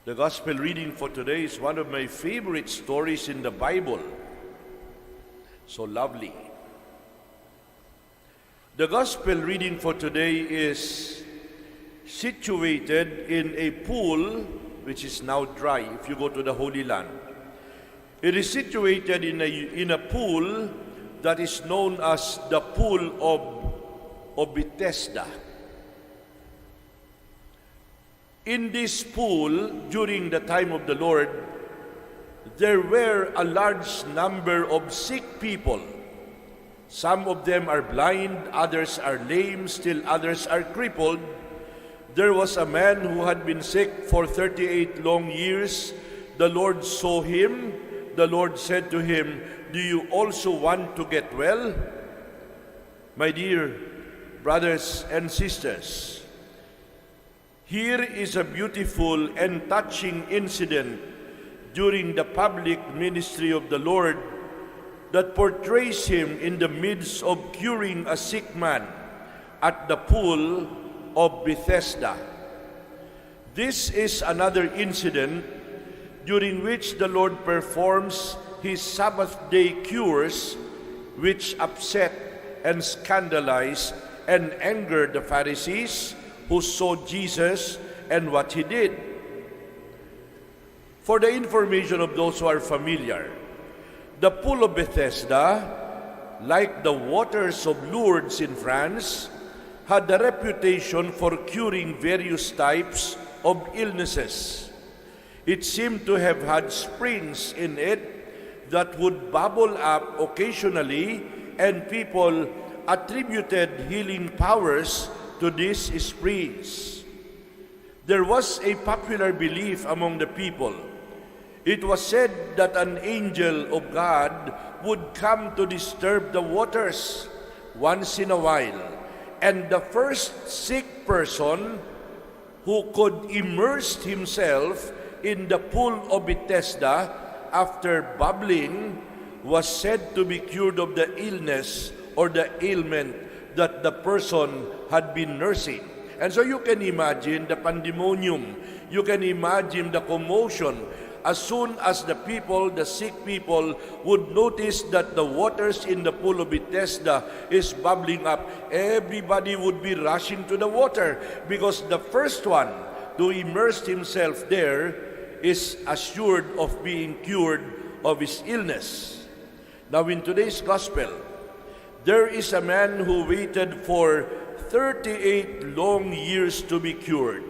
The gospel reading for today is one of my favorite stories in the Bible. So lovely. The gospel reading for today is situated in a pool which is now dry if you go to the Holy Land. It is situated in a pool that is known as the pool of Bethesda. In this pool, during the time of the Lord, there were a large number of sick people. Some of them are blind, others are lame, still others are crippled. There was a man who had been sick for 38 long years. The Lord saw him. The Lord said to him, "Do you also want to get well?" My dear brothers and sisters, here is a beautiful and touching incident during the public ministry of the Lord that portrays him in the midst of curing a sick man at the pool of Bethesda. This is another incident during which the Lord performs his Sabbath day cures, which upset and scandalized and angered the Pharisees who saw Jesus and what he did. For the information of those who are familiar, the pool of Bethesda, like the waters of Lourdes in France, had the reputation for curing various types of illnesses. It seemed to have had springs in it that would bubble up occasionally, and people attributed healing powers to these springs. There was a popular belief among the people. It was said that an angel of God would come to disturb the waters once in a while, and the first sick person who could immerse himself in the pool of Bethesda after bubbling was said to be cured of the illness or the ailment that the person had been nursing. And so you can imagine the pandemonium, you can imagine the commotion. As soon as the people, the sick people, would notice that the waters in the pool of Bethesda is bubbling up, everybody would be rushing to the water, because the first one to immerse himself there is assured of being cured of his illness. Now in today's gospel, there is a man who waited for 38 long years to be cured.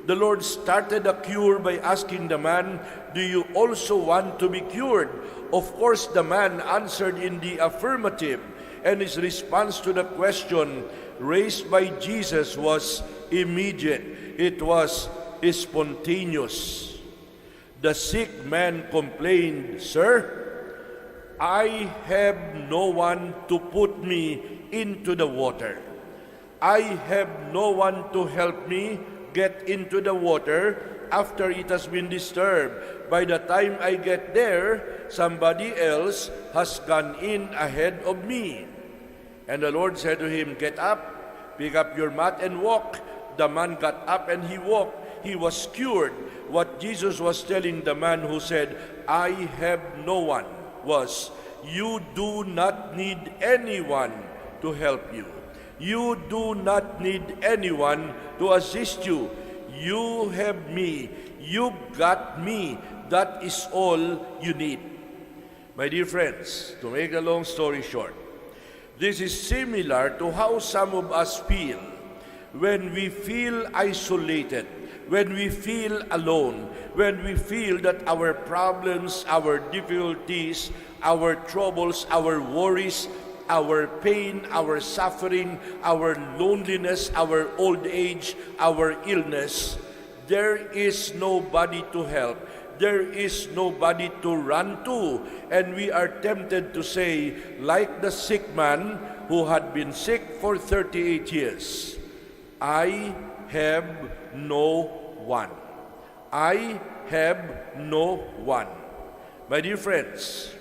The Lord started a cure by asking the man, "Do you also want to be cured?" Of course, the man answered in the affirmative, and his response to the question raised by Jesus was immediate. It was spontaneous. The sick man complained, "Sir, I have no one to put me into the water. I have no one to help me get into the water after it has been disturbed. By the time I get there, somebody else has gone in ahead of me." And the Lord said to him, "Get up, pick up your mat and walk." The man got up and he walked. He was cured. What Jesus was telling the man who said, "I have no one," was, you do not need anyone to help you. You do not need anyone to assist you. You have me. You've got me. That is all you need. My dear friends, to make a long story short, this is similar to how some of us feel when we feel isolated, when we feel alone, when we feel that our problems, our difficulties, our troubles, our worries, our pain, our suffering, our loneliness, our old age, our illness, there is nobody to help. There is nobody to run to. And we are tempted to say, like the sick man who had been sick for 38 years, "I have no one. I have no one." My dear friends,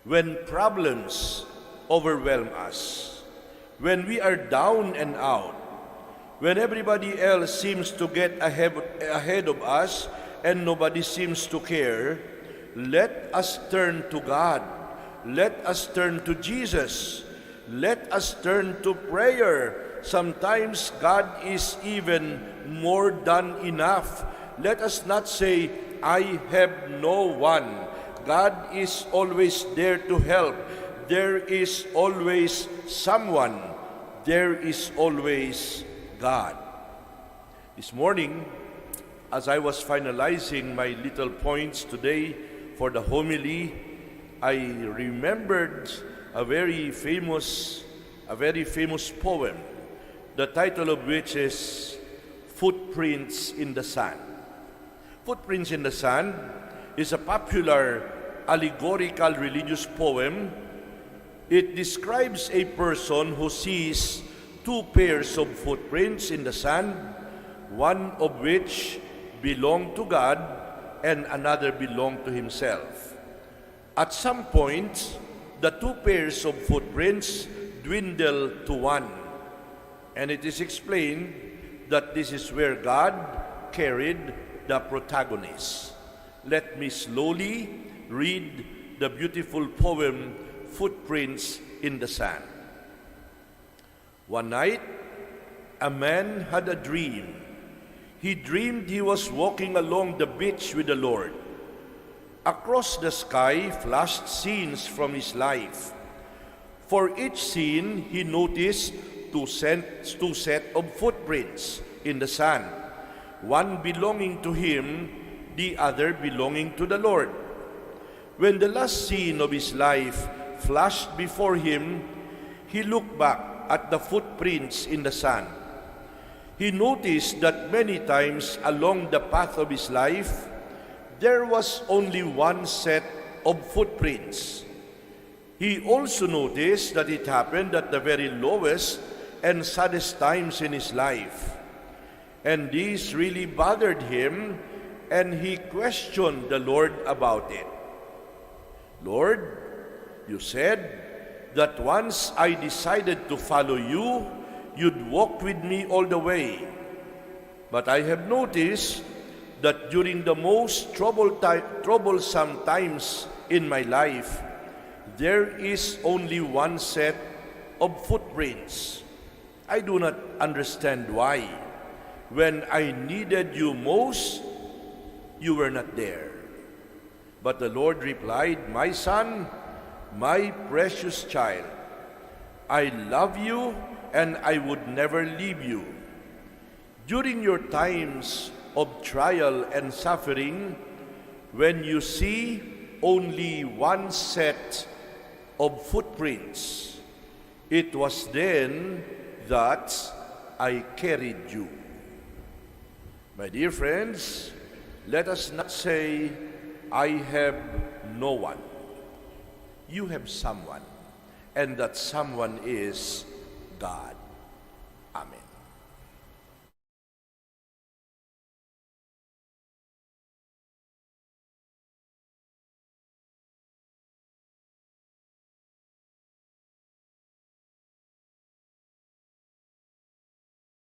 when problems overwhelm us, when we are down and out, When everybody else seems to get ahead of us and nobody seems to care, let us turn to God. Let us turn to Jesus. Let us turn to prayer. Sometimes God is even more than enough. Let us not say, I have no one. God is always there to help. There is always someone. There is always God. This morning, as I was finalizing my little points today for the homily, I remembered a very famous poem, the title of which is Footprints in the Sand. Footprints in the Sand is a popular allegorical religious poem. It describes a person who sees two pairs of footprints in the sand, one of which belonged to God and another belonged to himself. At some point, the two pairs of footprints dwindle to one, and it is explained that this is where God carried the protagonist. Let me slowly read the beautiful poem, Footprints in the Sand. One night, a man had a dream. He dreamed he was walking along the beach with the Lord. Across the sky flashed scenes from his life. For each scene, he noticed two set of footprints in the sand, one belonging to him, the other belonging to the Lord. When the last scene of his life flashed before him, he looked back at the footprints in the sand. He noticed that many times along the path of his life, there was only one set of footprints. He also noticed that it happened at the very lowest and saddest times in his life. And this really bothered him, and he questioned the Lord about it. Lord, you said that once I decided to follow you, you'd walk with me all the way. But I have noticed that during the most troublesome times in my life, there is only one set of footprints. I do not understand why. When I needed you most, you were not there. But the Lord replied, my son, my precious child, I love you and I would never leave you. During your times of trial and suffering, when you see only one set of footprints, it was then that I carried you. My dear friends, let us not say, I have no one. You have someone, and that someone is God. Amen.